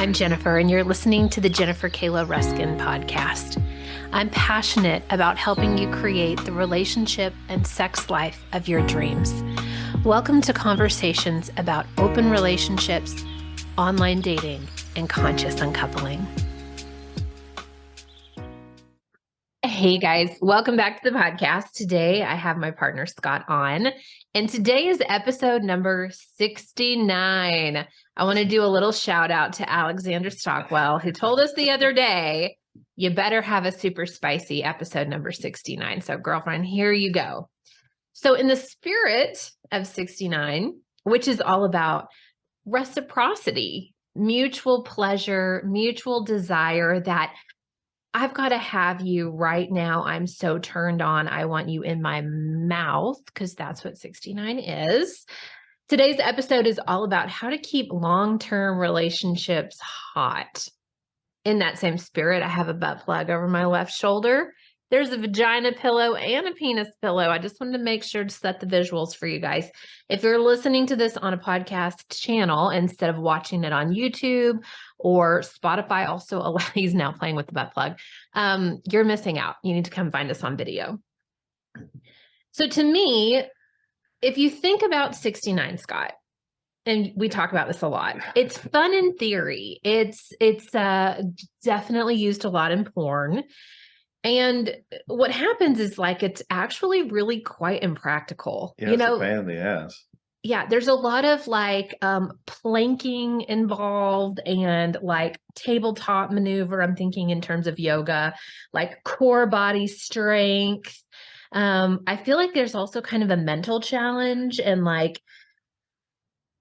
I'm Jennifer, and you're listening to the Jennifer Kayla Ruskin podcast. I'm passionate about helping you create the relationship and sex life of your dreams. Welcome to conversations about open relationships, online dating, and conscious uncoupling. Hey guys, welcome back to the podcast. Today I have my partner Scott on, and today is episode number 69. I want to do a little shout out to Alexander Stockwell, who told us the other day, you better have a super spicy episode number 69. So girlfriend, here you go. So in the spirit of 69, which is all about reciprocity, mutual pleasure, mutual desire, that I've got to have you right now. I'm so turned on. I want you in my mouth, because that's what 69 is. Today's episode is all about how to keep long-term relationships hot. In that same spirit, I have a butt plug over my left shoulder. There's a vagina pillow and a penis pillow. I just wanted to make sure to set the visuals for you guys. If you're listening to this on a podcast channel instead of watching it on YouTube or Spotify, also he's now playing with the butt plug, you're missing out. You need to come find us on video. So to me, if you think about 69, Scott, and we talk about this a lot, it's fun in theory. It's definitely used a lot in porn. And what happens is, like, it's actually really quite impractical. Yeah, it's a pain in the ass. Yeah, there's a lot of like planking involved and like tabletop maneuver. I'm thinking in terms of yoga, like core body strength. I feel like there's also kind of a mental challenge and like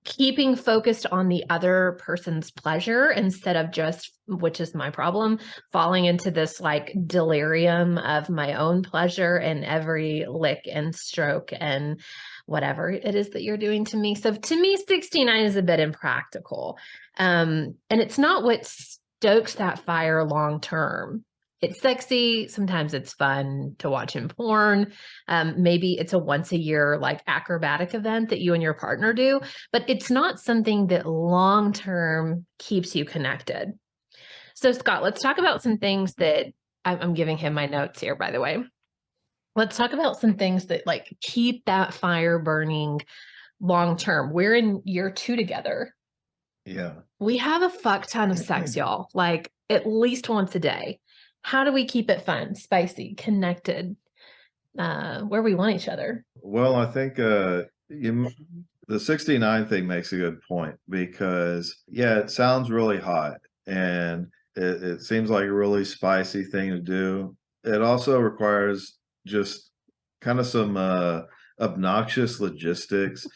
keeping focused on the other person's pleasure instead of just, which is my problem, falling into this like delirium of my own pleasure and every lick and stroke and whatever it is that you're doing to me. So to me, 69 is a bit impractical. And it's not what stokes that fire long term. It's sexy. Sometimes it's fun to watch in porn. Maybe it's a once a year like acrobatic event that you and your partner do, but it's not something that long term keeps you connected. So Scott, let's talk about some things that I'm giving him my notes here, by the way. Let's talk about some things that like keep that fire burning long term. We're in year 2 together. Yeah. We have a fuck ton of sex, y'all, like at least once a day. How do we keep it fun, spicy, connected, where we want each other? Well, I think the 69 thing makes a good point because, yeah, it sounds really hot and it seems like a really spicy thing to do. It also requires just kind of some obnoxious logistics.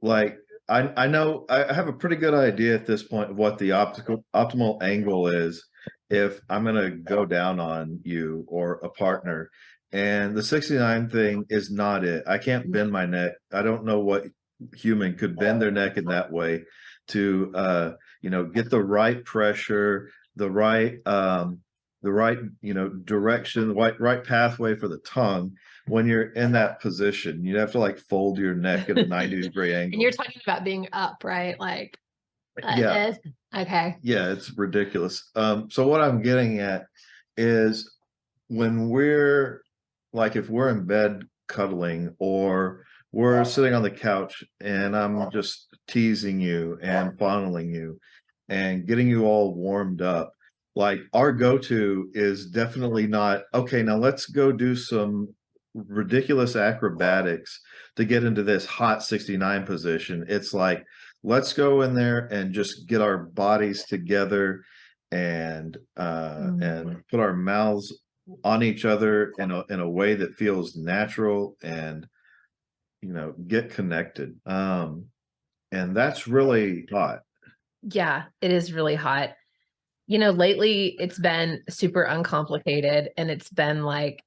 Like, I know I have a pretty good idea at this point of what the optimal angle is if I'm going to go down on you or a partner. And the 69 thing is not it. I can't bend my neck. I don't know what human could bend their neck in that way to get the right pressure, the right direction, right pathway for the tongue. When you're in that position, you have to like fold your neck at a 90-degree angle. And you're talking about being up, right? Like, yeah. Okay. Yeah, it's ridiculous. So what I'm getting at is when we're like, if we're in bed cuddling or we're sitting on the couch and I'm just teasing you and fondling you and getting you all warmed up, like our go-to is definitely not, okay, now let's go do some ridiculous acrobatics to get into this hot 69 position. It's like, let's go in there and just get our bodies together and put our mouths on each other in a way that feels natural and get connected. And that's really hot. Yeah, it is really hot. Lately it's been super uncomplicated and it's been like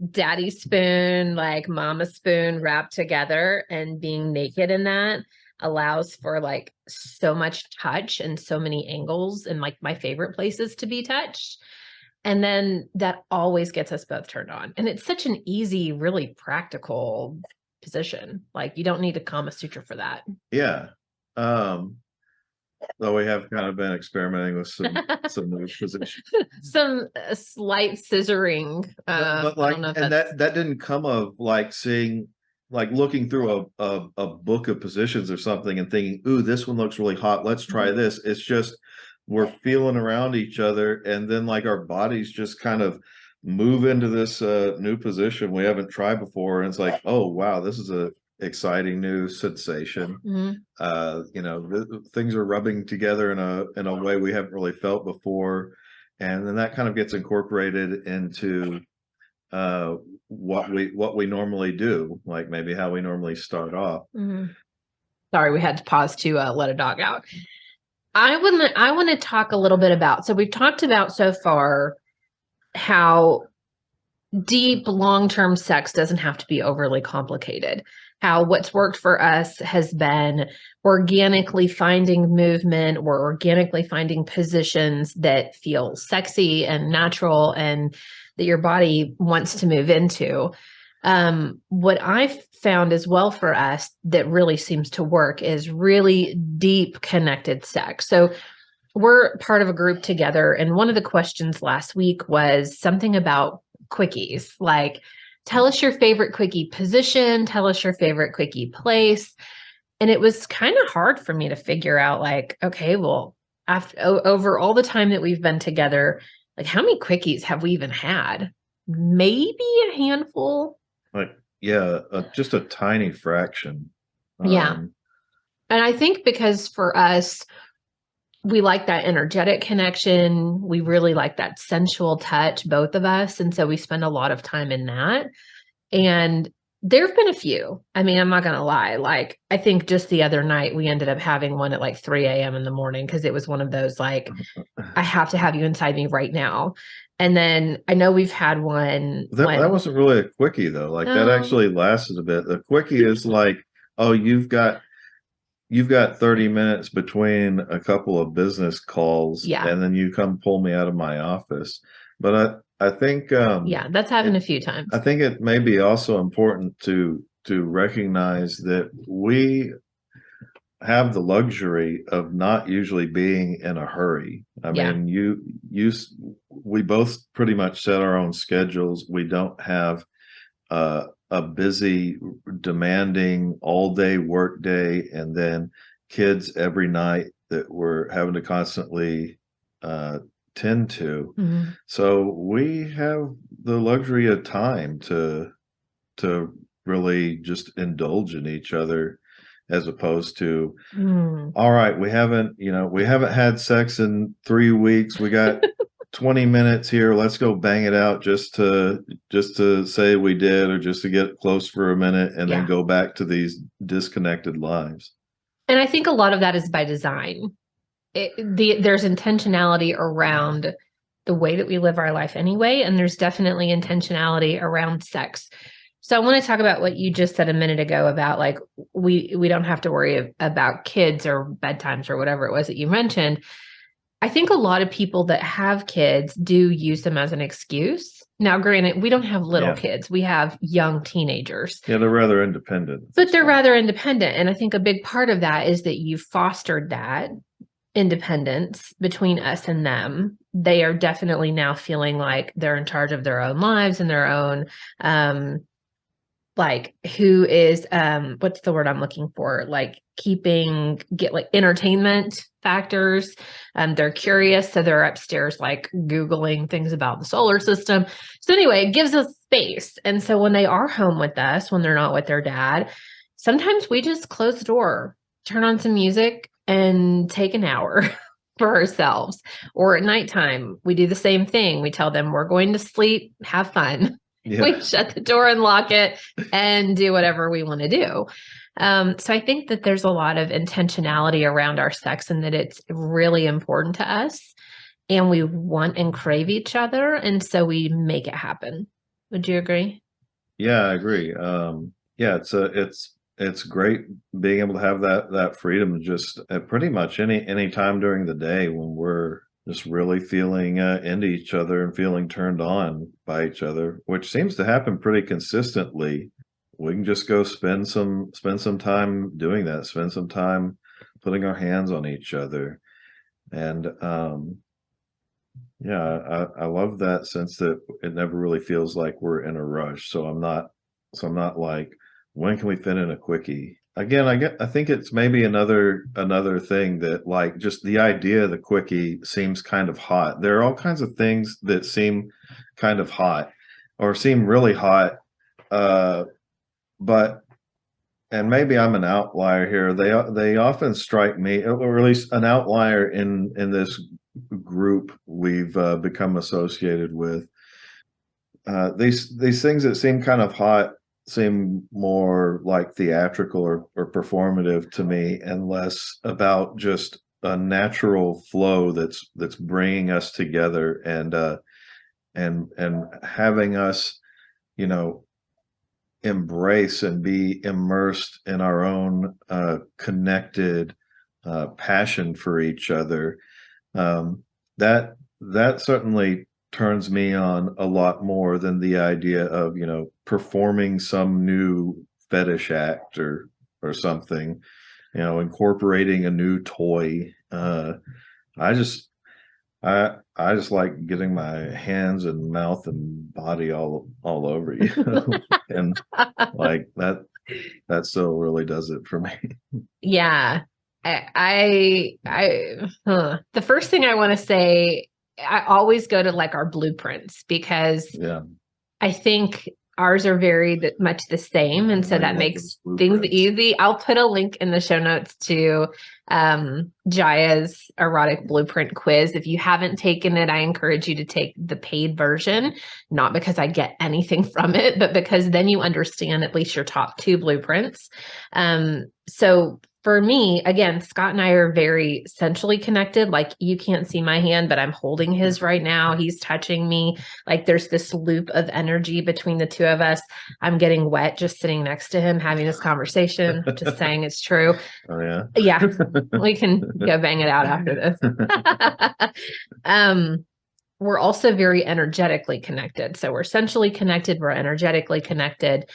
daddy spoon, like mama spoon wrapped together, and being naked in that allows for like so much touch and so many angles and like my favorite places to be touched. And then that always gets us both turned on. And it's such an easy, really practical position. Like you don't need a Kama Sutra for that. Yeah. though we have kind of been experimenting with some new positions. Some slight scissoring. But I like, don't know if and that's that didn't come of like seeing, like looking through a book of positions or something and thinking, ooh, this one looks really hot. Let's try this. It's just we're feeling around each other, and then like our bodies just kind of move into this new position we haven't tried before, and it's like, oh wow, this is a exciting new sensation. Mhm. Things are rubbing together in a way we haven't really felt before, and then that kind of gets incorporated into uh what we normally do, like maybe how we normally start off. Mhm. Sorry, we had to pause to let a dog out. I want to talk a little bit about, so we've talked about so far how deep long-term sex doesn't have to be overly complicated. How what's worked for us has been organically finding movement or organically finding positions that feel sexy and natural and that your body wants to move into. What I've found as well for us that really seems to work is really deep connected sex. So we're part of a group together, and one of the questions last week was something about quickies. Like, tell us your favorite quickie position, tell us your favorite quickie place. And it was kind of hard for me to figure out, like, okay, well, after over all the time that we've been together, like, how many quickies have we even had? Maybe a handful. Like, yeah, just a tiny fraction. Yeah. And I think because for us, we like that energetic connection. We really like that sensual touch, both of us. And so we spend a lot of time in that. And there have been a few. I mean, I'm not going to lie. Like, I think just the other night, we ended up having one at like 3 a.m. in the morning because it was one of those, like, I have to have you inside me right now. And then I know we've had one That wasn't really a quickie though. Like that um, actually lasted a bit. The quickie is like, oh, you've got 30 minutes between a couple of business calls, yeah, and then you come pull me out of my office. But I think yeah, that's happened it a few times. I think it may be also important to recognize that we have the luxury of not usually being in a hurry. I Yeah. mean, we both pretty much set our own schedules. We don't have a busy, demanding all day work day, and then kids every night that we're having to constantly uh, tend to. Mhm. So we have the luxury of time to really just indulge in each other, as opposed to, Mm. all right, we haven't had sex in 3 weeks. We got 20 minutes here. Let's go bang it out just to say we did, or just to get close for a minute and then Yeah. go back to these disconnected lives. And I think a lot of that is by design. There's intentionality around the way that we live our life anyway, and there's definitely intentionality around sex. So I want to talk about what you just said a minute ago about, like, we don't have to worry about kids or bedtimes or whatever it was that you mentioned. I think a lot of people that have kids do use them as an excuse. Now, granted, we don't have little Yeah. kids. We have young teenagers. Yeah, they're rather independent. But they're rather independent. And I think a big part of that is that you fostered that independence between us and them. They are definitely now feeling like they're in charge of their own lives and their own like, who is what's the word I'm looking for, like get like entertainment factors. They're curious, so they're upstairs like googling things about the solar system. So anyway, it gives us space. And so when they are home with us, when they're not with their dad, sometimes we just close the door, turn on some music, and take an hour for ourselves. Or at nighttime, we do the same thing. We tell them we're going to sleep, have fun. Yeah. We shut the door and lock it and do whatever we want to do. So I think that there's a lot of intentionality around our sex, and that it's really important to us, and we want and crave each other. And so we make it happen. Would you agree? Yeah, I agree. Yeah, it's great being able to have that freedom just at pretty much any time during the day when we're just really feeling into each other and feeling turned on by each other, which seems to happen pretty consistently. We can just go spend some time doing that, spend some time putting our hands on each other. And yeah, I love that sense that it never really feels like we're in a rush. I'm not like, when can we fit in a quickie? Again, I think it's maybe another thing that, like, just the idea of the quickie seems kind of hot. There are all kinds of things that seem kind of hot or seem really hot. Uh, but and maybe I'm an outlier here. They often strike me, or at least an outlier in this group we've become associated with. These things that seem kind of hot seem more like theatrical or performative to me, and less about just a natural flow that's bringing us together and having us, you know, embrace and be immersed in our own connected passion for each other. um, that certainly turns me on a lot more than the idea of, performing some new fetish act or something, incorporating a new toy. I just I just like getting my hands and mouth and body all over you. And like that still really does it for me. Yeah. The first thing I want to say, I always go to like our blueprints because Yeah. I think ours are very much the same. And so I know that you have makes those things blueprints. easy. I'll put a link in the show notes to Jaya's erotic blueprint quiz. If you haven't taken it, I encourage you to take the paid version, not because I get anything from it, but because then you understand at least your top two blueprints. So for me, again, Scott and I are very centrally connected. Like you can't see my hand, but I'm holding his right now. He's touching me. Like there's this loop of energy between the two of us. I'm getting wet just sitting next to him having this conversation, just saying it's true. Oh yeah. Yeah, we can go bang it out after this. um, we're also very energetically connected. So we're centrally connected, we're energetically connected.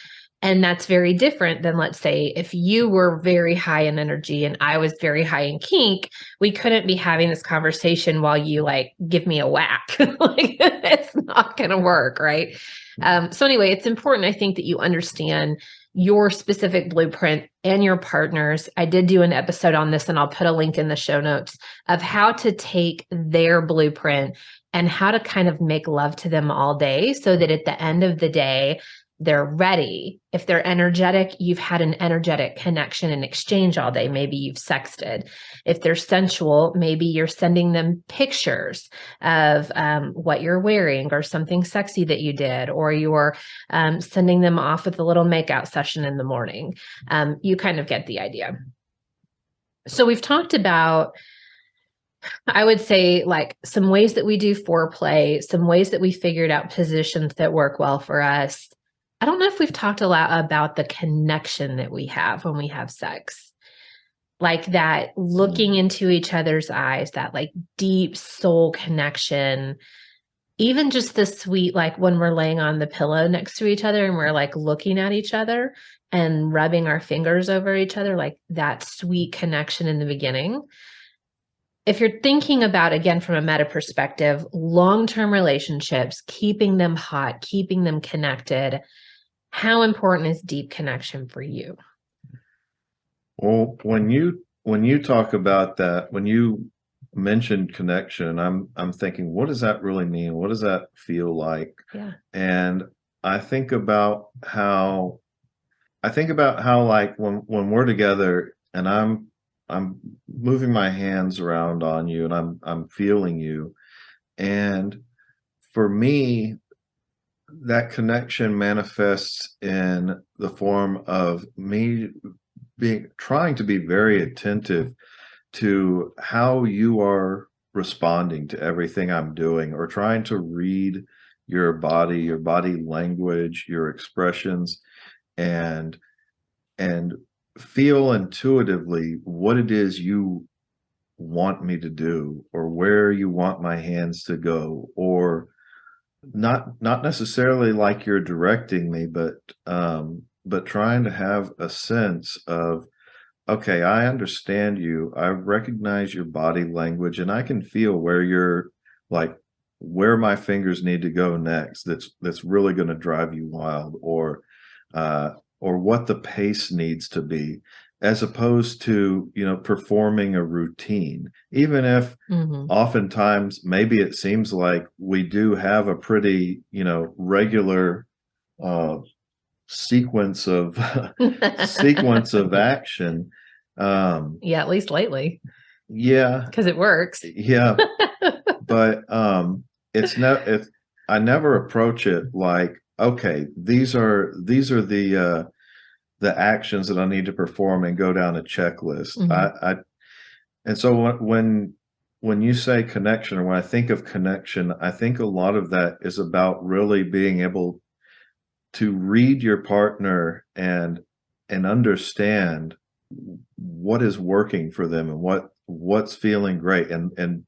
And that's very different than, let's say, if you were very high in energy and I was very high in kink, we couldn't be having this conversation while you like give me a whack. Like it's not going to work. Right. So, anyway, it's important, I think, that you understand your specific blueprint and your partners. I did do an episode on this, and I'll put a link in the show notes of how to take their blueprint and how to kind of make love to them all day so that at the end of the day, they're ready. If they're energetic, you've had an energetic connection and exchange all day. Maybe you've sexted. If they're sensual, maybe you're sending them pictures of what you're wearing or something sexy that you did, or you're sending them off with a little makeout session in the morning. You kind of get the idea. So we've talked about, I would say, like some ways that we do foreplay, some ways that we figured out positions that work well for us. I don't know if we've talked a lot about the connection that we have when we have sex, like that looking into each other's eyes, that like deep soul connection. Even just the sweet, like when we're laying on the pillow next to each other and we're like looking at each other and rubbing our fingers over each other, like that sweet connection in the beginning. If you're thinking about, again, from a meta perspective, long-term relationships, keeping them hot, keeping them connected, how important is deep connection for you? Well, when you talk about that, when you mentioned connection, I'm thinking, what does that really mean? What does that feel like? Yeah. And I think about how like when we're together and I'm moving my hands around on you and I'm feeling you. And for me, that connection manifests in the form of me being trying to be very attentive to how you are responding to everything I'm doing, or trying to read your body language, your expressions, and and feel intuitively what it is you want me to do, or where you want my hands to go, or not necessarily like you're directing me, but trying to have a sense of okay, I understand you. I recognize your body language and I can feel where you're like where my fingers need to go next. That's really going to drive you wild uh or what the pace needs to be as opposed to, performing a routine. Even if Mhm. oftentimes maybe it seems like we do have a pretty, regular uh sequence of sequence of action. Yeah, at least lately, Yeah, because it works. yeah, but it's I never approach it like, okay, these are the actions that I need to perform and go down a checklist. Mhm. And so when you say connection, or when I think of connection, I think a lot of that is about really being able to read your partner and understand what is working for them and what's feeling great, and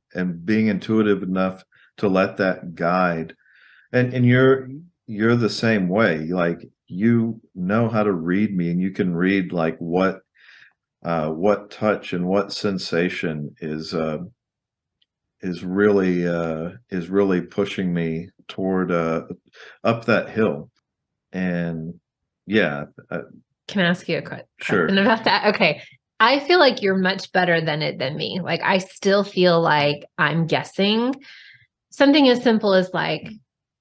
being intuitive enough to let that guide. And you're the same way. Like, you know how to read me, and you can read like what touch and what sensation is really pushing me toward up that hill. And yeah, Can I ask you a question sure. about that? Okay. I feel like you're much better than me. Like, I still feel like I'm guessing. Something as simple as like,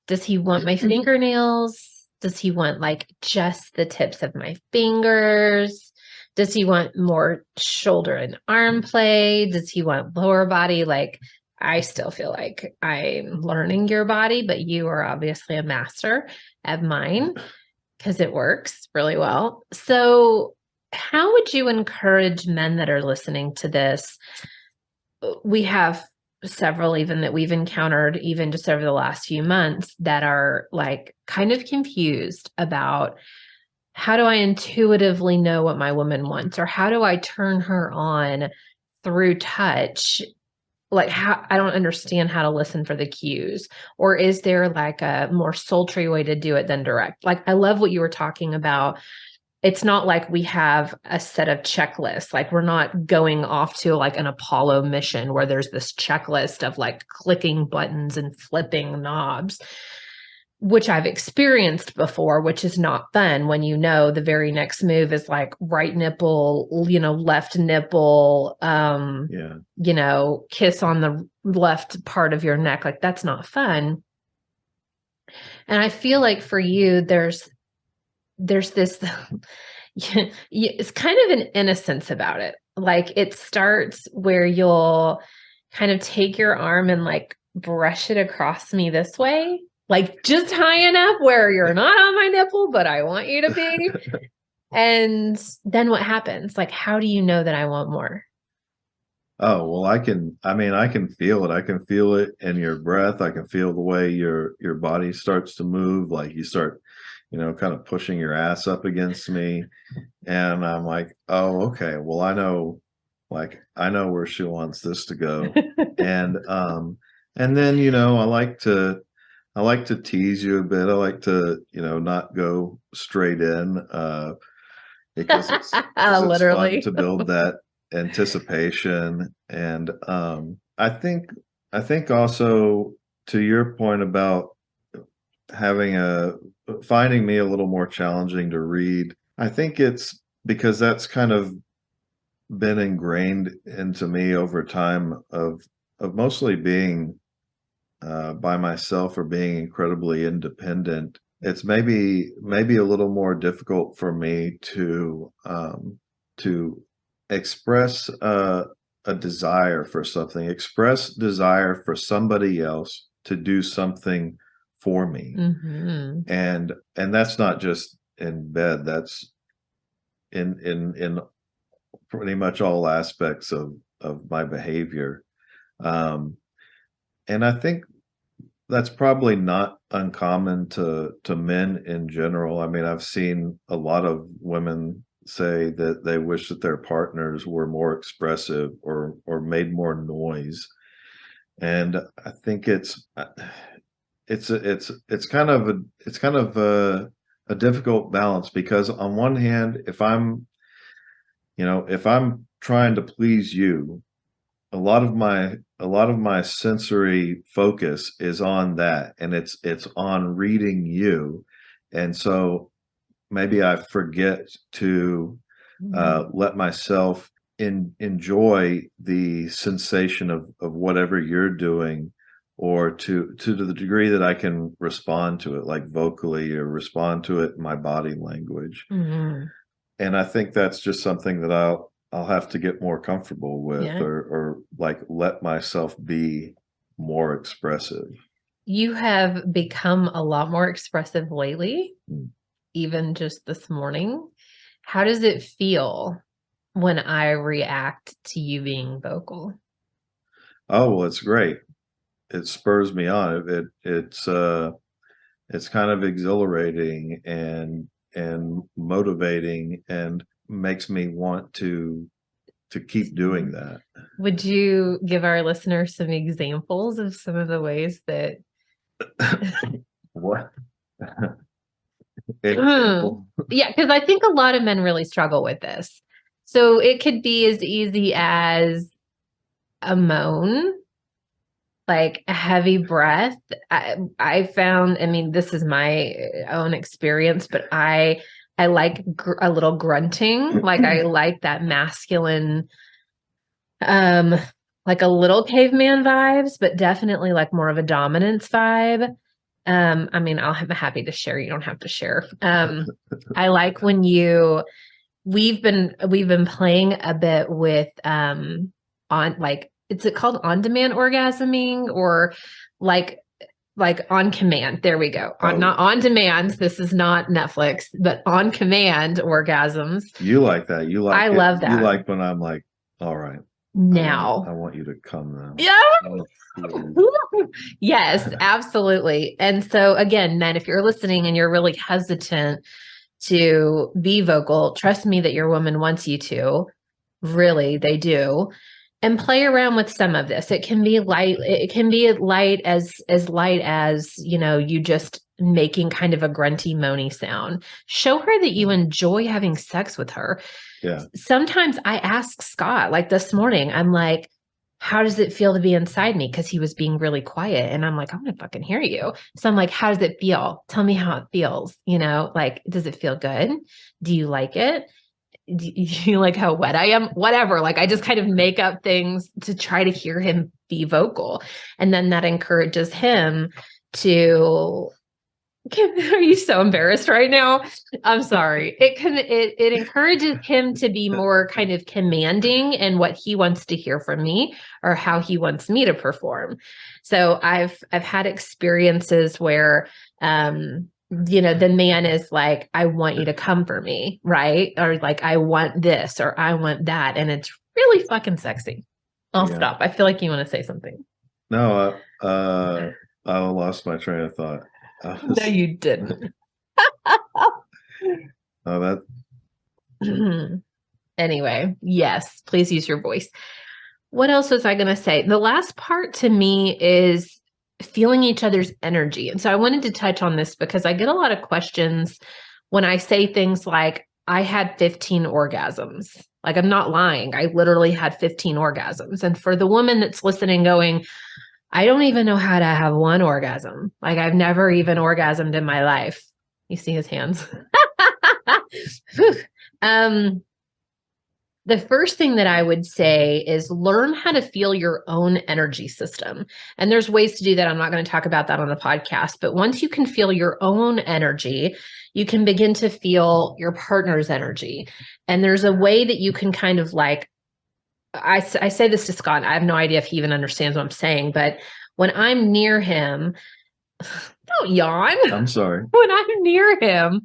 does he want my fingernails? Does he want like just the tips of my fingers? Does he want more shoulder and arm play? Does he want lower body? Like, I still feel like I'm learning your body, but you are obviously a master at mine because it works really well. So, how would you encourage men that are listening to this? We have several even that we've encountered even just over the last few months that are like kind of confused about how do I intuitively know what my woman wants, or how do I turn her on through touch? Like, how I don't understand how to listen for the cues. Or is there like a more sultry way to do it than direct? Like, I love what you were talking about. It's not like we have a set of checklists. Like, we're not going off to like an Apollo mission where there's this checklist of like clicking buttons and flipping knobs, which I've experienced before, which is not fun when you know the very next move is like right nipple, left nipple, Yeah. kiss on the left part of your neck. Like, that's not fun. And I feel like for you, there's this it's kind of an innocence about it. Like, it starts where you'll kind of take your arm and like brush it across me this way, like just high enough where you're not on my nipple, but I want you to be. And then what happens? Like, how do you know that I want more? Oh, well, I can feel it. I can feel it in your breath. I can feel the way your body starts to move, like you start, kind of pushing your ass up against me. And I'm like, "Oh, okay. Well, I know where she wants this to go." And and then, I like to tease you a bit. I like to, not go straight in because it's fun Literally. to build that anticipation. And I think also, to your point about having a finding me a little more challenging to read, I think it's because that's kind of been ingrained into me over time of mostly being by myself or being incredibly independent. It's maybe a little more difficult for me to express a desire for something, express desire for somebody else to do something for me. Hmm. And that's not just in bed, that's in pretty much all aspects of my behavior. Um, and I think that's probably not uncommon to men in general. I mean, I've seen a lot of women say that they wish that their partners were more expressive or made more noise. And I think it's kind of a difficult balance, because on one hand, if I'm trying to please you, a lot of my sensory focus is on that, and it's on reading you. And so maybe I forget to let myself enjoy the sensation of whatever you're doing, or to the degree that I can respond to it, like vocally, or respond to it in my body language. Mhm. And I think that's just something that I'll have to get more comfortable with, Yeah. or like let myself be more expressive. You have become a lot more expressive lately, Mm. even just this morning. How does it feel when I react to you being vocal? Oh, well, it's great. It spurs me on. It's kind of exhilarating and motivating, and makes me want to keep doing that. Would you give our listeners some examples of some of the ways that What Mm. example? Yeah, because I think a lot of men really struggle with this. So it could be as easy as a moan, like a heavy breath. I found, I mean, this is my own experience, but I like a little grunting. Like I like that masculine, um, like a little caveman vibes, but definitely like more of a dominance vibe. I mean, I'm happy to share. You don't have to share. I like when we've been playing a bit with on like is it called on demand orgasming or like on command. There we go. On Oh, not on demand. This is not Netflix, but on command orgasms. you like that. You like I it. love You that. like when I'm like, all right, I Now. want you to come now. Yeah. Oh, please. Yes, absolutely. And so again, men, if you're listening and you're really hesitant to be vocal, trust me that your woman wants you to. Really, they do. And play around with some of this. It can be light, it can be as light as, you just making kind of a grunty moany sound. Show her that you enjoy having sex with her. Yeah. Sometimes I ask Scott, like this morning, I'm like, how does it feel to be inside me? Because he was being really quiet. And I'm like, I'm gonna fucking hear you. So I'm like, how does it feel? Tell me how it feels. Like, does it feel good? Do you like it? Do you like how wet I am? Whatever. Like, I just kind of make up things to try to hear him be vocal. And then that encourages him to are you so embarrassed right now? I'm sorry. It encourages him to be more kind of commanding in what he wants to hear from me or how he wants me to perform. So I've had experiences where the man is like, I want you to come for me, right? Or like, I want this or I want that. And it's really fucking sexy. I'll Yeah. stop. I feel like you want to say something. No, I lost my train of thought. No, you didn't. Oh, that Anyway, yes, please use your voice. What else was I going to say? The last part to me is feeling each other's energy. And so I wanted to touch on this because I get a lot of questions when I say things like, I had 15 orgasms. Like, I'm not lying. I literally had 15 orgasms. And for the woman that's listening, going, I don't even know how to have one orgasm. Like, I've never even orgasmed in my life. You see his hands. um, the first thing that I would say is learn how to feel your own energy system. And there's ways to do that. I'm not going to talk about that on the podcast, but once you can feel your own energy, you can begin to feel your partner's energy. And there's a way that you can kind of like, I say this to Scott, I have no idea if he even understands what I'm saying, but when I'm near him, don't yawn. I'm sorry. When I'm near him,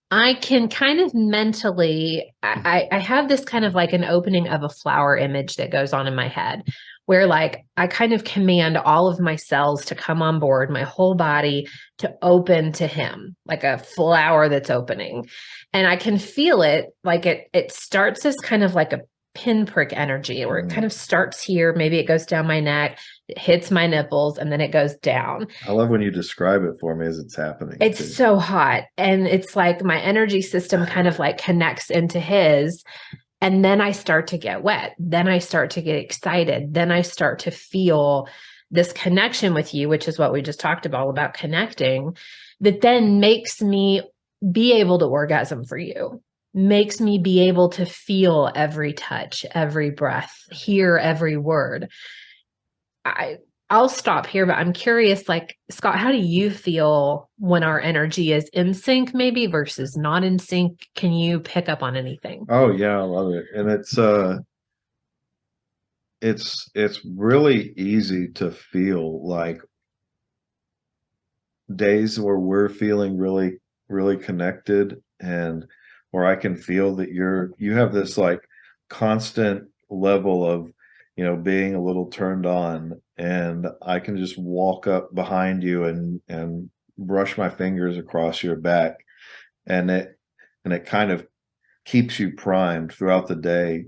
I can kind of mentally, I have this kind of like an opening of a flower image that goes on in my head where like I kind of command all of my cells to come on board, my whole body to open to him, like a flower that's opening. And I can feel it like it starts as kind of like a pinprick energy where it kind of starts here, maybe it goes down my neck, it hits my nipples, and then it goes down. I love when you describe it for me as it's happening. It's too. so hot. And it's like my energy system kind of like connects into his. And then I start to get wet. Then I start to get excited. Then I start to feel this connection with you, which is what we just talked about connecting, that then makes me be able to orgasm for you, makes me be able to feel every touch, every breath, hear every word. I I'll stop here, but I'm curious, like, Scott, how do you feel when our energy is in sync maybe versus not in sync? Can you pick up on anything? Oh yeah, I love it. And it's really easy to feel like days where we're feeling really connected, and where I can feel that you have this like constant level of, being a little turned on, and I can just walk up behind you and brush my fingers across your back, and it kind of keeps you primed throughout the day,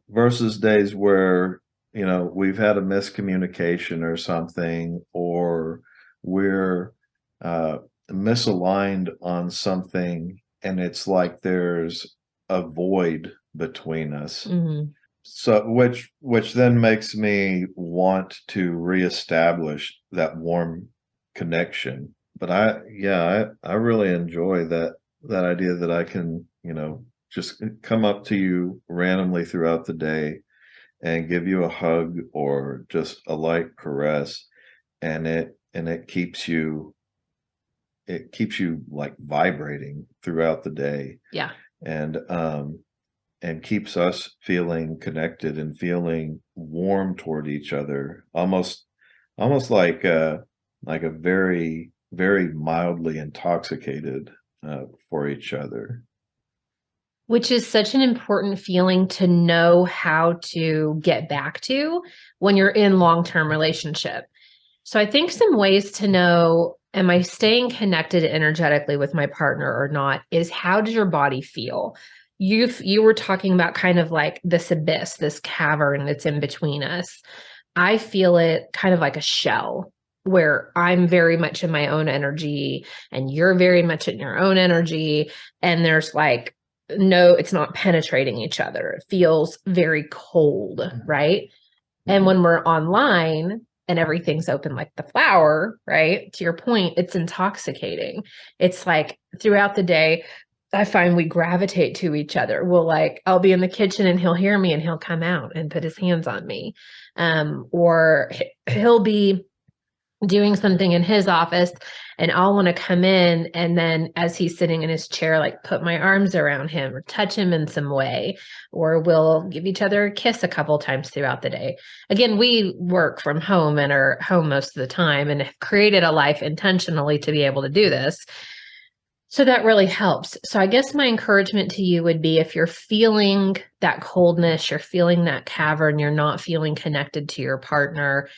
versus days where, we've had a miscommunication or something, or we're uh, misaligned on something, and it's like there's a void between us. Mhm. So which then makes me want to reestablish that warm connection. But I really enjoy that idea that I can, just come up to you randomly throughout the day and give you a hug or just a light caress, and it keeps you like vibrating throughout the day, Yeah. and keeps us feeling connected and feeling warm toward each other, almost like a very mildly intoxicated, for each other. Which is such an important feeling to know how to get back to when you're in long-term relationship. So I think some ways to know, am I staying connected energetically with my partner or not, is how does your body feel? You were talking about kind of like this abyss, this cavern that's in between us. I feel it kind of like a shell where I'm very much in my own energy and you're very much in your own energy. And there's like, no, it's not penetrating each other. It feels very cold, right? And Mhm. when we're online and everything's open like the flower, right? To your point, it's intoxicating. It's like throughout the day, I find we gravitate to each other. I'll be in the kitchen and he'll hear me and he'll come out and put his hands on me. Or he'll be doing something in his office and I'll want to come in and then as he's sitting in his chair, like put my arms around him or touch him in some way, or we'll give each other a kiss a couple times throughout the day. Again, we work from home and are home most of the time and have created a life intentionally to be able to do this. So that really helps. So I guess my encouragement to you would be if you're feeling that coldness, you're feeling that cavern, you're not feeling connected to your partner,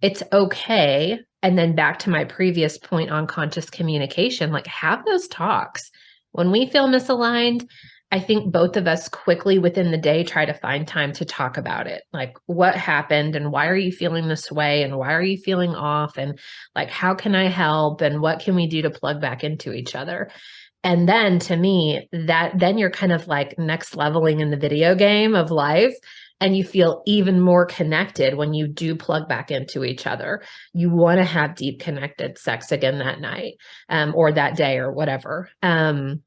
it's okay. And then back to my previous point on conscious communication, like have those talks. When we feel misaligned, I think both of us quickly within the day try to find time to talk about it. Like what happened and why are you feeling this way and why are you feeling off and like how can I help and what can we do to plug back into each other? And then to me, that then you're kind of like next leveling in the video game of life. And you feel even more connected when you do plug back into each other. You want to have deep connected sex again that night, or that day or whatever. And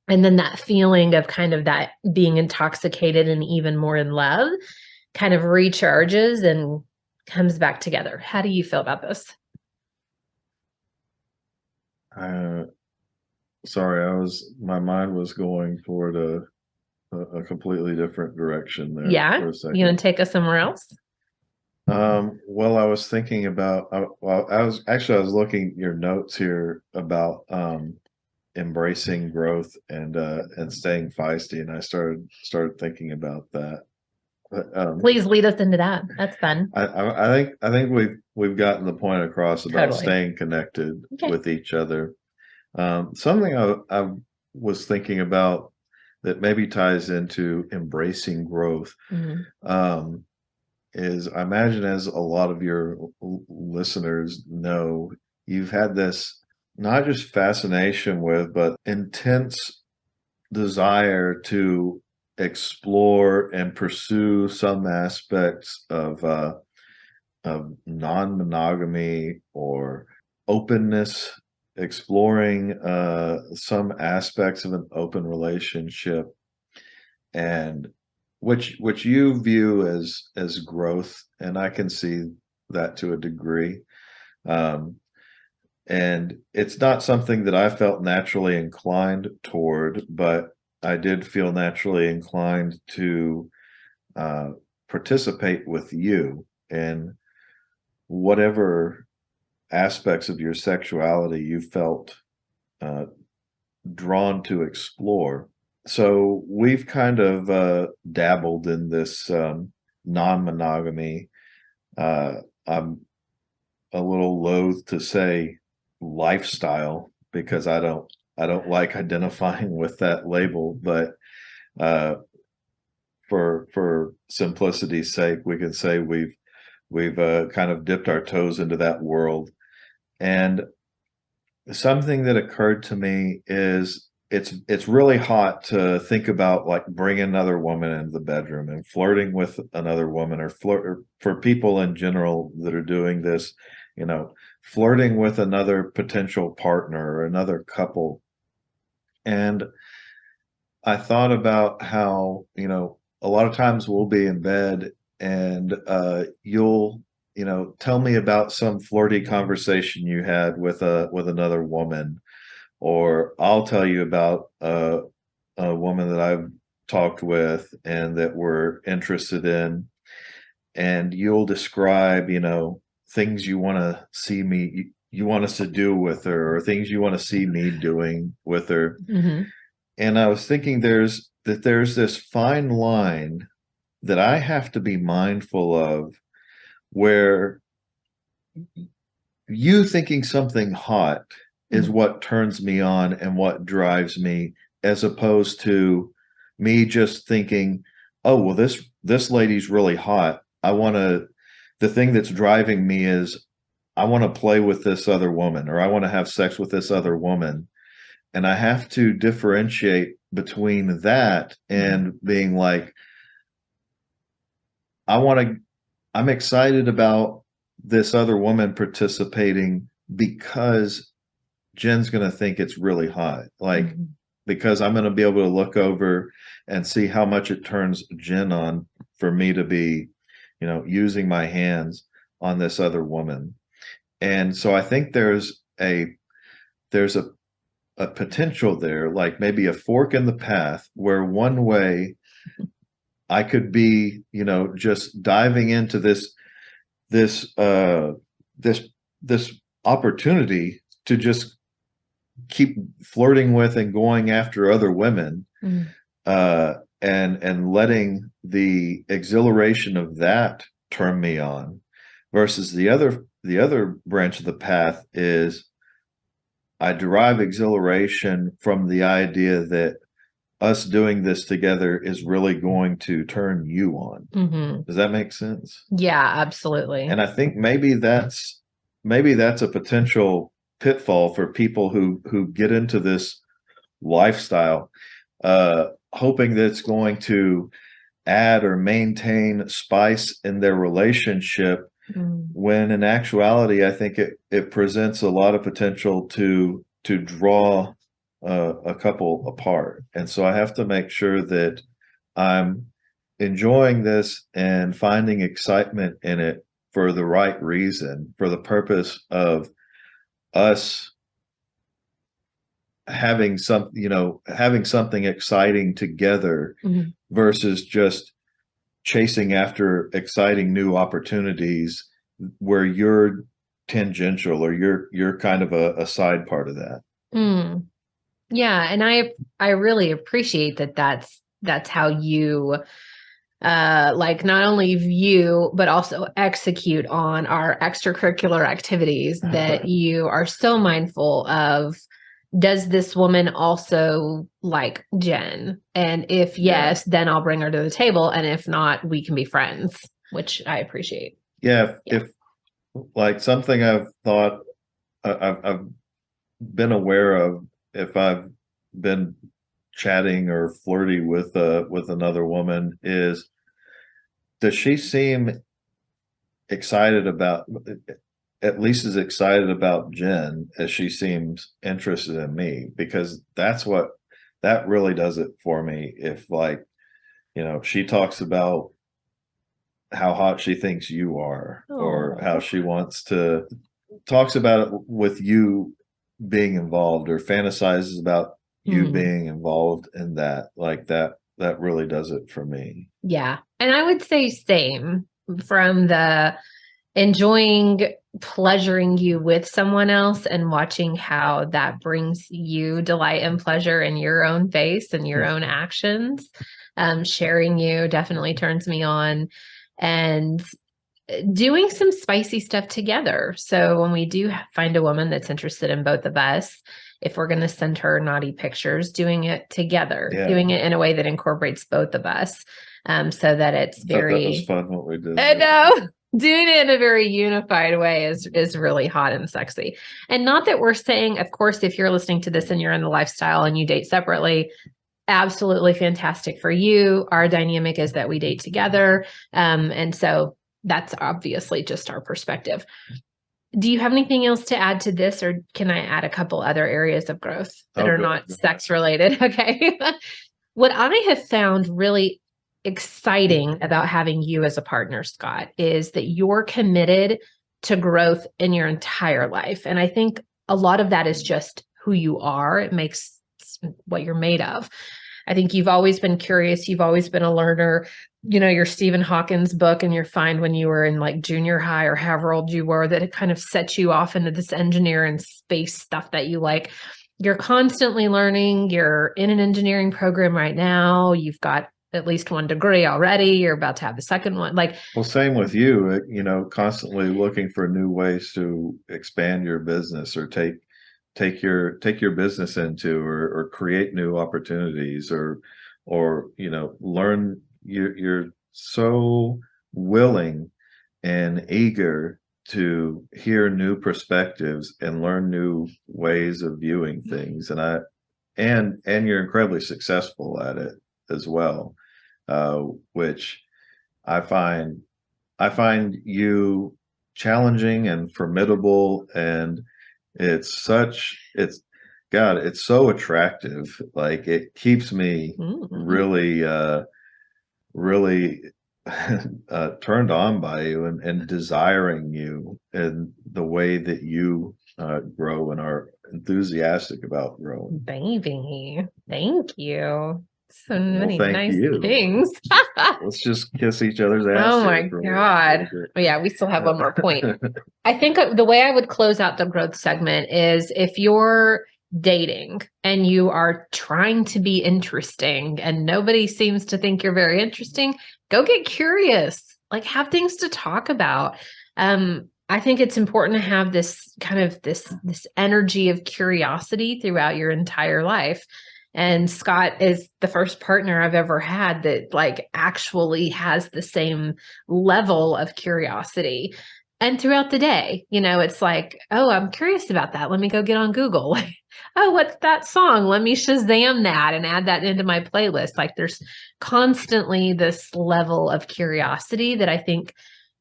then that feeling of kind of that being intoxicated and even more in love kind of recharges and comes back together. How do you feel about this? uh, Sorry, my mind was going toward a completely different direction there Yeah. for a You second. gonna take us somewhere else? Well, I was thinking about, I was looking at your notes here about, embracing growth and staying feisty, and I started thinking about that. But, Please lead us into that. That's fun. I think we've gotten the point across about Totally. staying connected Okay. with each other. Something I was thinking about that maybe ties into embracing growth, Mhm. um, is I imagine, as a lot of your listeners know, you've had this not just fascination with, but intense desire to explore and pursue some aspects of non-monogamy or openness, exploring some aspects of an open relationship, and which you view as growth, and I can see that to a degree. Um, and it's not something that I felt naturally inclined toward, but I did feel naturally inclined to uh, participate with you in whatever aspects of your sexuality you felt uh, drawn to explore. So we've kind of dabbled in this non-monogamy. I'm a little loath to say lifestyle because I don't like identifying with that label, but uh, for simplicity's sake, we can say we've kind of dipped our toes into that world. And something that occurred to me is it's really hot to think about like bringing another woman into the bedroom and flirting with another woman, or flirt, or for people in general that are doing this, you know, flirting with another potential partner or another couple. And I thought about how, a lot of times we'll be in bed and you'll, tell me about some flirty conversation you had with another woman, or I'll tell you about a woman that I've talked with and that we're interested in, and you'll describe, things you want to see me, you want us to do with her, or things you want to see me doing with her. Mm-hmm. And I was thinking there's this fine line that I have to be mindful of, where you thinking something hot is Mm-hmm. what turns me on and what drives me, as opposed to me just thinking, oh, well, this lady's really hot. The thing that's driving me is I want to play with this other woman, or I want to have sex with this other woman. And I have to differentiate between that and being like, I want to, I'm excited about this other woman participating because Jen's going to think it's really hot. Like, Mm-hmm. because I'm going to be able to look over and see how much it turns Jen on for me to be, using my hands on this other woman. And so I think there's a potential there, like maybe a fork in the path, where one way I could be, just diving into this this this opportunity to just keep flirting with and going after other women, Mm-hmm. uh, and letting the exhilaration of that turn me on, versus the other branch of the path is I derive exhilaration from the idea that us doing this together is really going to turn you on. Mm-hmm. Does that make sense? Yeah, absolutely. And I think maybe that's a potential pitfall for people who get into this lifestyle, hoping that it's going to add or maintain spice in their relationship, Mm-hmm. when in actuality I think it presents a lot of potential to draw a couple apart. And so I have to make sure that I'm enjoying this and finding excitement in it for the right reason, for the purpose of us having something exciting together, Mm-hmm. versus just chasing after exciting new opportunities where you're tangential, or you're kind of a side part of that. Mm. Yeah, and I really appreciate that that's how you like not only view but also execute on our extracurricular activities, that you are so mindful of, does this woman also like Jen? And if Yeah. yes, then I'll bring her to the table, and if not, we can be friends, which I appreciate. Yeah, Yeah. if like something I've thought, I've been aware of, if I've been chatting or flirty with another woman is, does she seem excited about, at least as excited about Jen as she seems interested in me? Because that really does it for me. If, like, she talks about how hot she thinks you are, or how she wants to talks about it with you being involved, or fantasizes about you being involved in that, like that really does it for me. Yeah. And I would say same, from the enjoying pleasuring you with someone else and watching how that brings you delight and pleasure in your own face and your own actions. Sharing you definitely turns me on, and doing some spicy stuff together. So when we do find a woman that's interested in both of us, if we're going to send her naughty pictures, doing it together, doing it in a way that incorporates both of us, so that it's very. That was fun what we did. I know. Doing it in a very unified way is really hot and sexy. And not that we're saying, of course, if you're listening to this and you're in the lifestyle and you date separately, absolutely fantastic for you. Our dynamic is that we date together. And so that's obviously just our perspective. Do you have anything else to add to this, or can I add a couple other areas of growth that are not sex related? Okay. What I have found really exciting about having you as a partner, Scott, is that you're committed to growth in your entire life. And I think a lot of that is just who you are. It makes what you're made of. I think you've always been curious. You've always been a learner. Your Stephen Hawking's book, and you find when you were in like junior high or however old you were, that it kind of set you off into this engineer and space stuff that you like. You're constantly learning. You're in an engineering program right now. You've got at least one degree already. You're about to have the second one. Well, same with you, constantly looking for new ways to expand your business, or take your business into, or create new opportunities, or learn. You're so willing and eager to hear new perspectives and learn new ways of viewing things, and you're incredibly successful at it as well, which I find you challenging and formidable, and it's so attractive. Like, it keeps me really really turned on by you, and desiring you, and the way that you grow and are enthusiastic about growing. Baby, thank you. So many nice you. things. Let's just kiss each other's ass. Oh my God. Oh, yeah, we still have one more point. I think the way I would close out the growth segment is, if you're dating and you are trying to be interesting and nobody seems to think you're very interesting, go get curious, like have things to talk about. I think it's important to have this kind of this energy of curiosity throughout your entire life. And Scott is the first partner I've ever had that like actually has the same level of curiosity. And throughout the day, it's like, oh, I'm curious about that. Let me go get on Google. Oh, what's that song? Let me Shazam that and add that into my playlist. Like, there's constantly this level of curiosity that I think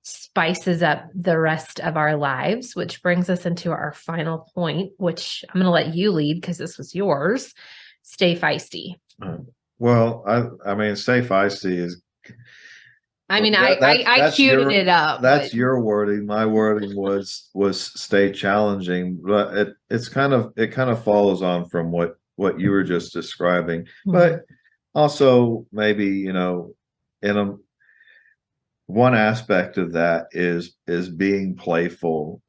spices up the rest of our lives, which brings us into our final point, which I'm going to let you lead because this was yours. Stay feisty. Well, I mean, stay feisty is. I mean, I queued it up. That's your wording. My wording was stay challenging, but it kind of follows on from what you were just describing. But also, maybe, one aspect of that is being playful,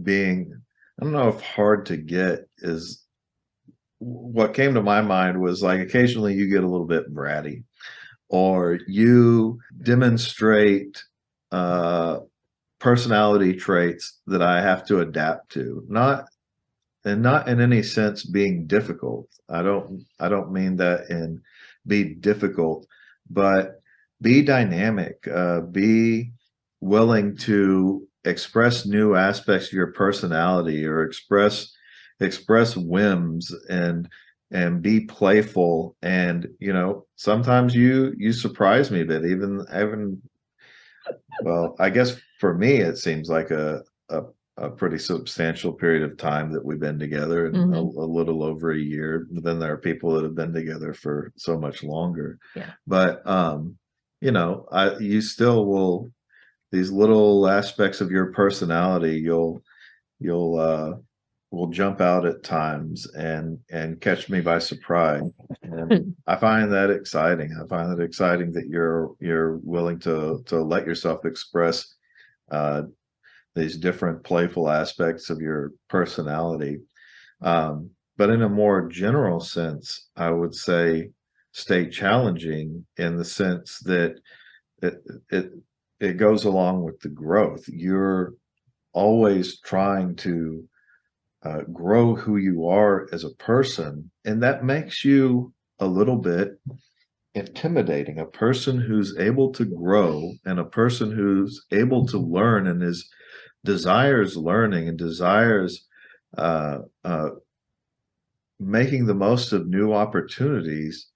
being, I don't know if hard to get is what came to my mind. Was like, occasionally you get a little bit bratty, or you demonstrate personality traits that I have to adapt to. Not in any sense being difficult. I don't mean that in be difficult, but be dynamic, be willing to express new aspects of your personality, or express whims, and and be playful. And, sometimes you surprise me a bit, well, I guess for me, it seems like a pretty substantial period of time that we've been together, and a little over a year. But then there are people that have been together for so much longer. Yeah. But, you still will, these little aspects of your personality, you'll will jump out at times and catch me by surprise. And I find that exciting. I find it exciting that you're willing to let yourself express uh, these different playful aspects of your personality. But in a more general sense, I would say stay challenging in the sense that it it it goes along with the growth. You're always trying to grow who you are as a person, and that makes you a little bit intimidating. A person who's able to grow and a person who's able to learn and desires learning and desires uh, uh, making the most of new opportunities,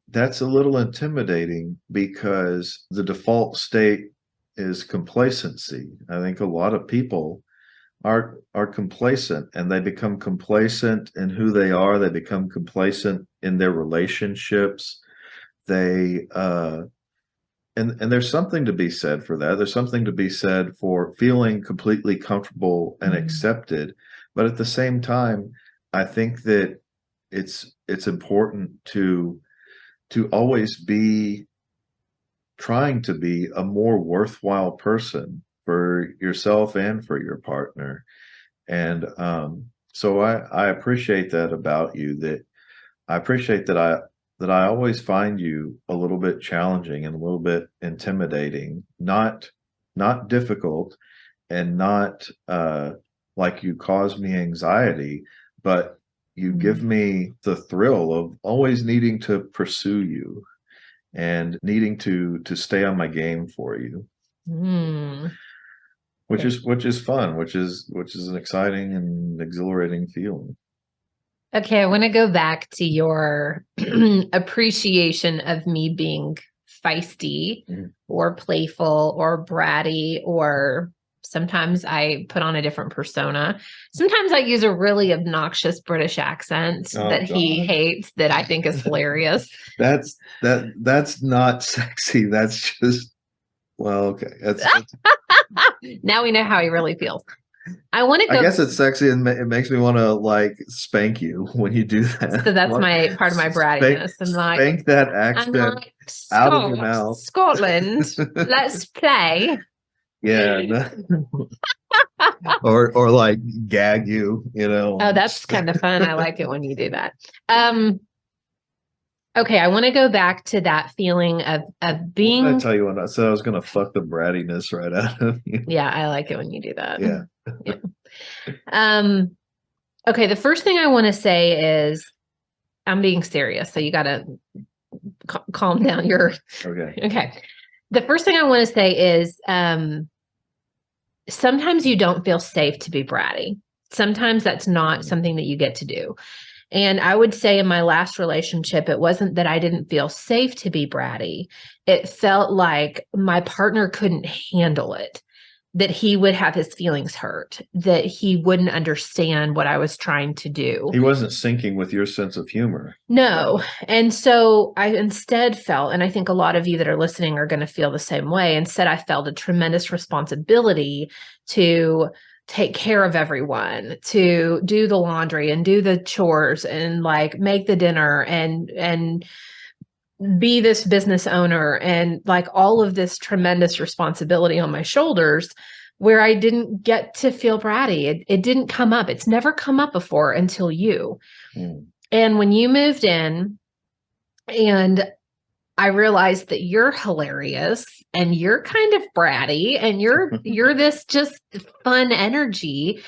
that's a little intimidating because the default state is complacency. I think a lot of people are complacent, and they become complacent in who they are. They become complacent in their relationships. They and there's something to be said for that. There's something to be said for feeling completely comfortable and accepted. But at the same time, I think that it's important to always be trying to be a more worthwhile person for yourself and for your partner. And so I appreciate that about you, that I appreciate that I always find you a little bit challenging and a little bit intimidating, not difficult, and not like you cause me anxiety, but you give me the thrill of always needing to pursue you and needing to stay on my game for you. Which is fun, which is an exciting and exhilarating feeling. Okay, I want to go back to your appreciation of me being feisty or playful or bratty, or sometimes I put on a different persona. Sometimes I use a really obnoxious British accent that he hates, that I think is hilarious. That's not sexy. That's just, well, okay. That's now we know how he really feels. I guess it's sexy, and it makes me want to like spank you when you do that. So that's my part of my brattiness. Spank that accent out of your mouth. Scotland, let's play. Yeah. or like gag you, Oh, that's kind of fun. I like it when you do that. Okay, I want to go back to that feeling of being. I tell you what, I said I was going to fuck the brattiness right out of you. Yeah, I like it when you do that. Yeah. Yeah. Okay, the first thing I want to say is I'm being serious, so you got to calm down your. Okay. The first thing I want to say is sometimes you don't feel safe to be bratty. Sometimes that's not something that you get to do. And I would say in my last relationship, it wasn't that I didn't feel safe to be bratty. It felt like my partner couldn't handle it, that he would have his feelings hurt, that he wouldn't understand what I was trying to do. He wasn't syncing with your sense of humor. No. And so I instead felt, and I think a lot of you that are listening are going to feel the same way. Instead, I felt a tremendous responsibility to take care of everyone, to do the laundry and do the chores and like make the dinner and be this business owner, and like all of this tremendous responsibility on my shoulders, where I didn't get to feel bratty. It didn't come up. It's never come up before until you. And when you moved in, and I realized that you're hilarious and you're kind of bratty and you're this just fun energy.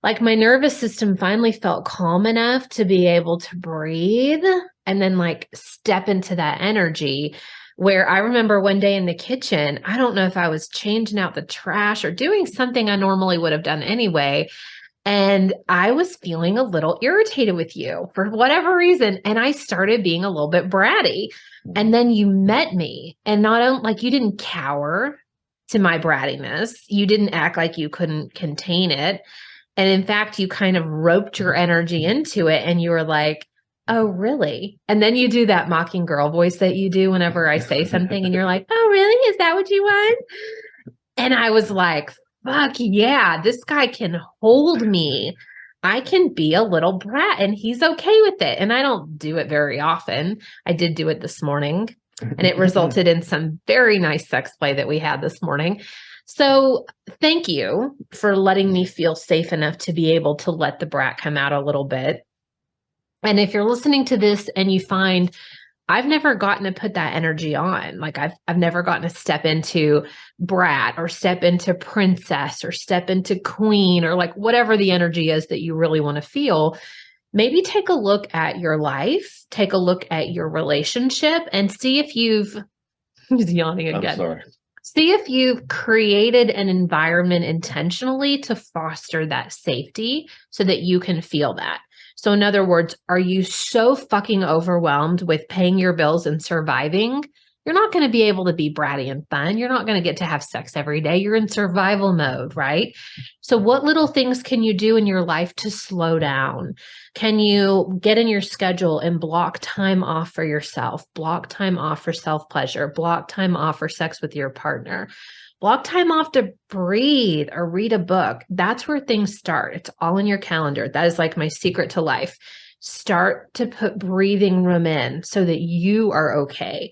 Like my nervous system finally felt calm enough to be able to breathe and then like step into that energy, where I remember one day in the kitchen, I don't know if I was changing out the trash or doing something I normally would have done anyway. And I was feeling a little irritated with you for whatever reason. And I started being a little bit bratty. And then you met me, and not only like you didn't cower to my brattiness, you didn't act like you couldn't contain it. And in fact, you kind of roped your energy into it, and you were like, oh, really? And then you do that mocking girl voice that you do whenever I say something, and you're like, oh, really? Is that what you want? And I was like, fuck yeah, this guy can hold me. I can be a little brat, and he's okay with it. And I don't do it very often. I did do it this morning, and it resulted in some very nice sex play that we had this morning. So thank you for letting me feel safe enough to be able to let the brat come out a little bit. And if you're listening to this and you find I've never gotten to put that energy on. Like I've never gotten to step into brat or step into princess or step into queen or like whatever the energy is that you really want to feel. Maybe take a look at your life, take a look at your relationship and see if you've he's yawning again. I'm sorry. See if you've created an environment intentionally to foster that safety so that you can feel that. So in other words, are you so fucking overwhelmed with paying your bills and surviving? You're not going to be able to be bratty and fun. You're not going to get to have sex every day. You're in survival mode, right? So what little things can you do in your life to slow down? Can you get in your schedule and block time off for yourself, block time off for self-pleasure, block time off for sex with your partner, block time off to breathe or read a book? That's where things start. It's all in your calendar. That is like my secret to life. Start to put breathing room in so that you are okay.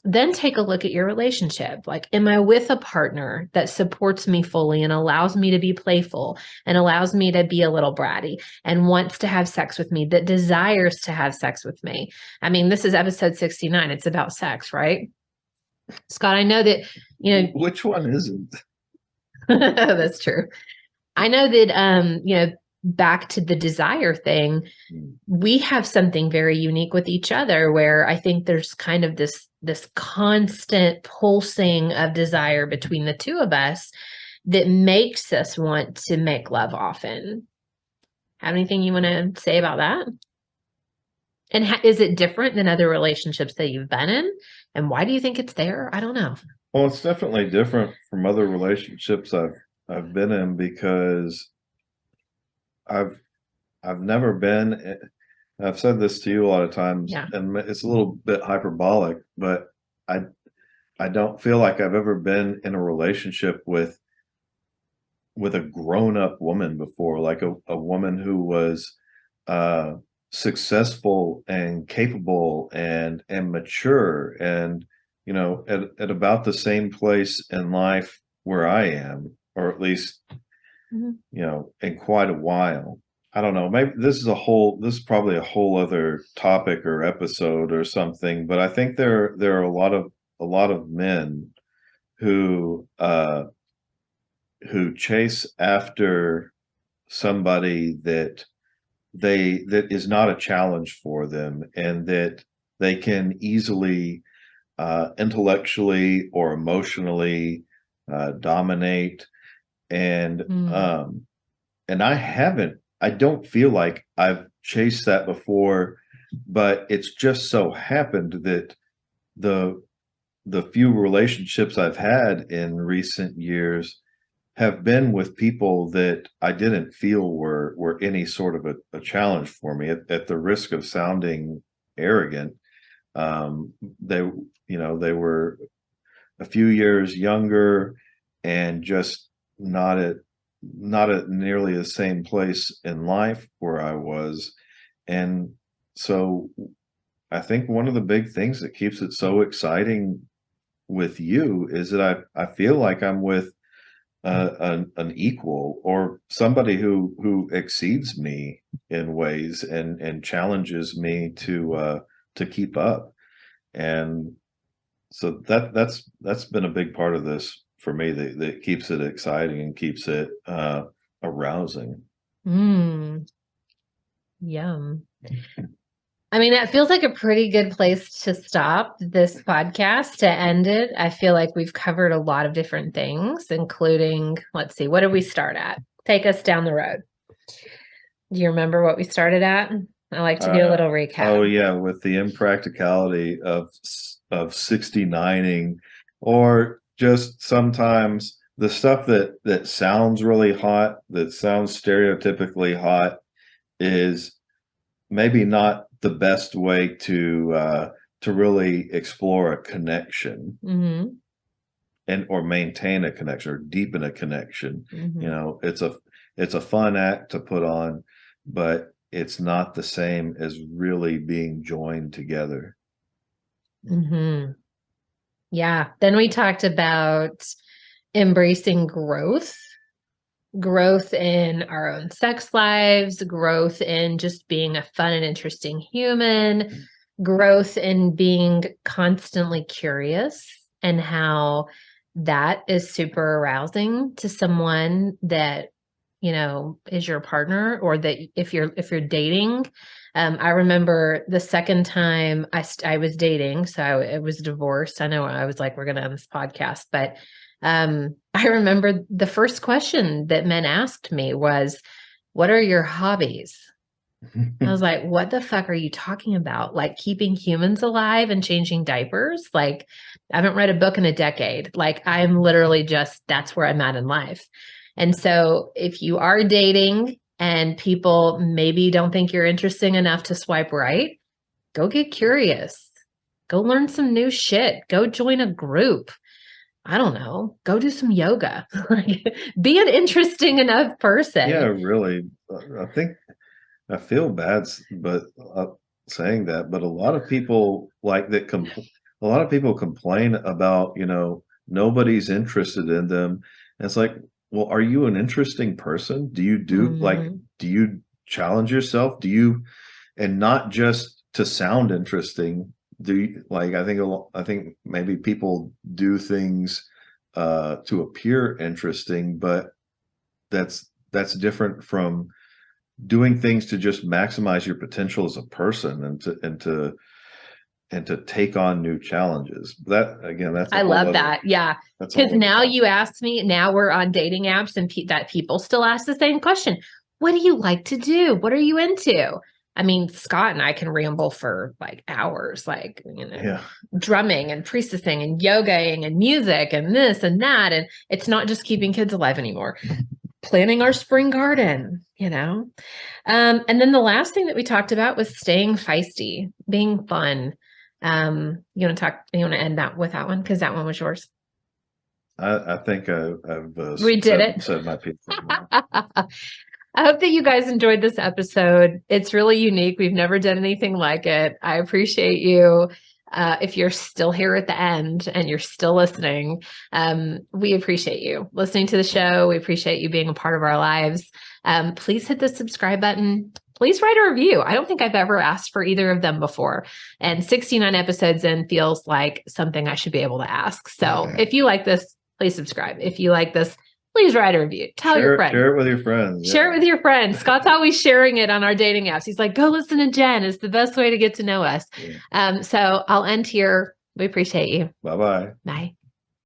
Then take a look at your relationship. Like, am I with a partner that supports me fully and allows me to be playful and allows me to be a little bratty and wants to have sex with me, that desires to have sex with me? I mean, this is episode 69. It's about sex, right? Scott, I know that, Which one isn't? that's true. I know that, back to the desire thing, we have something very unique with each other where I think there's kind of this constant pulsing of desire between the two of us that makes us want to make love often. Have anything you want to say about that? And is it different than other relationships that you've been in? And why do you think it's there? I don't know. Well, it's definitely different from other relationships I've been in because I've never been. I've said this to you a lot of times, Yeah. and it's a little bit hyperbolic, but I don't feel like I've ever been in a relationship with a grown-up woman before, like a woman who was successful and capable and mature and at about the same place in life where I am, or at least in quite a while. I don't know, maybe this is probably a whole other topic or episode or something, but I think there are a lot of men who chase after somebody that is not a challenge for them, and that they can easily intellectually or emotionally dominate. And I don't feel like I've chased that before, but it's just so happened that the few relationships I've had in recent years have been with people that I didn't feel were any sort of a challenge for me. At the risk of sounding arrogant, they were a few years younger and just not at nearly the same place in life where I was. And so I think one of the big things that keeps it so exciting with you is that I feel like I'm with an equal, or somebody who exceeds me in ways and challenges me to keep up. And so that's been a big part of this for me, that keeps it exciting and keeps it arousing. Yum. I mean, that feels like a pretty good place to stop this podcast, to end it. I feel like we've covered a lot of different things, including, let's see, what did we start at? Take us down the road. Do you remember what we started at? I like to do a little recap. Oh yeah, with the impracticality of 69ing, or just sometimes the stuff that sounds really hot, that sounds stereotypically hot, is maybe not the best way to really explore a connection Mm-hmm. and or maintain a connection or deepen a connection. Mm-hmm. You know, it's a fun act to put on, but it's not the same as really being joined together. Mm-hmm. Yeah. Then we talked about embracing growth in our own sex lives, growth in just being a fun and interesting human, growth in being constantly curious, and how that is super arousing to someone that is your partner, or that if you're dating. I remember the second time I was dating, so it was divorced. I know I was like, we're going to end this podcast, but I remember the first question that men asked me was, what are your hobbies? I was like, what the fuck are you talking about? Like keeping humans alive and changing diapers? Like, I haven't read a book in a decade. Like, I'm literally just, that's where I'm at in life. And so if you are dating and people maybe don't think you're interesting enough to swipe right, go get curious. Go learn some new shit. Go join a group. I don't know. Go do some yoga. Like, be an interesting enough person. Yeah, really. I think I feel bad, but saying that, but a lot of people like that. A lot of people complain about, nobody's interested in them. And it's like, well, are you an interesting person? Do you do you challenge yourself? And not just to sound interesting. Do you, like, I think maybe people do things to appear interesting, but that's different from doing things to just maximize your potential as a person and to take on new challenges. That again, that's I love that. Yeah. Because now you ask me, now we're on dating apps and that people still ask the same question. What do you like to do? What are you into? I mean, Scott and I can ramble for like hours, like, drumming and priestessing and yogaing and music and this and that. And it's not just keeping kids alive anymore. Planning our spring garden, And then the last thing that we talked about was staying feisty, being fun. You want to end that with that one? Because that one was yours. I think I've we did it. Said my piece. I hope that you guys enjoyed this episode. It's really unique. We've never done anything like it. I appreciate you. If you're still here at the end and you're still listening, we appreciate you listening to the show. We appreciate you being a part of our lives. Please hit the subscribe button. Please write a review. I don't think I've ever asked for either of them before. And 69 episodes in feels like something I should be able to ask. So if you like this, please subscribe. If you like this, please write a review. Tell your friends. Share it with your friends. Share it with your friends. Scott's always sharing it on our dating apps. He's like, go listen to Jen. It's the best way to get to know us. So I'll end here. We appreciate you. Bye-bye. Bye.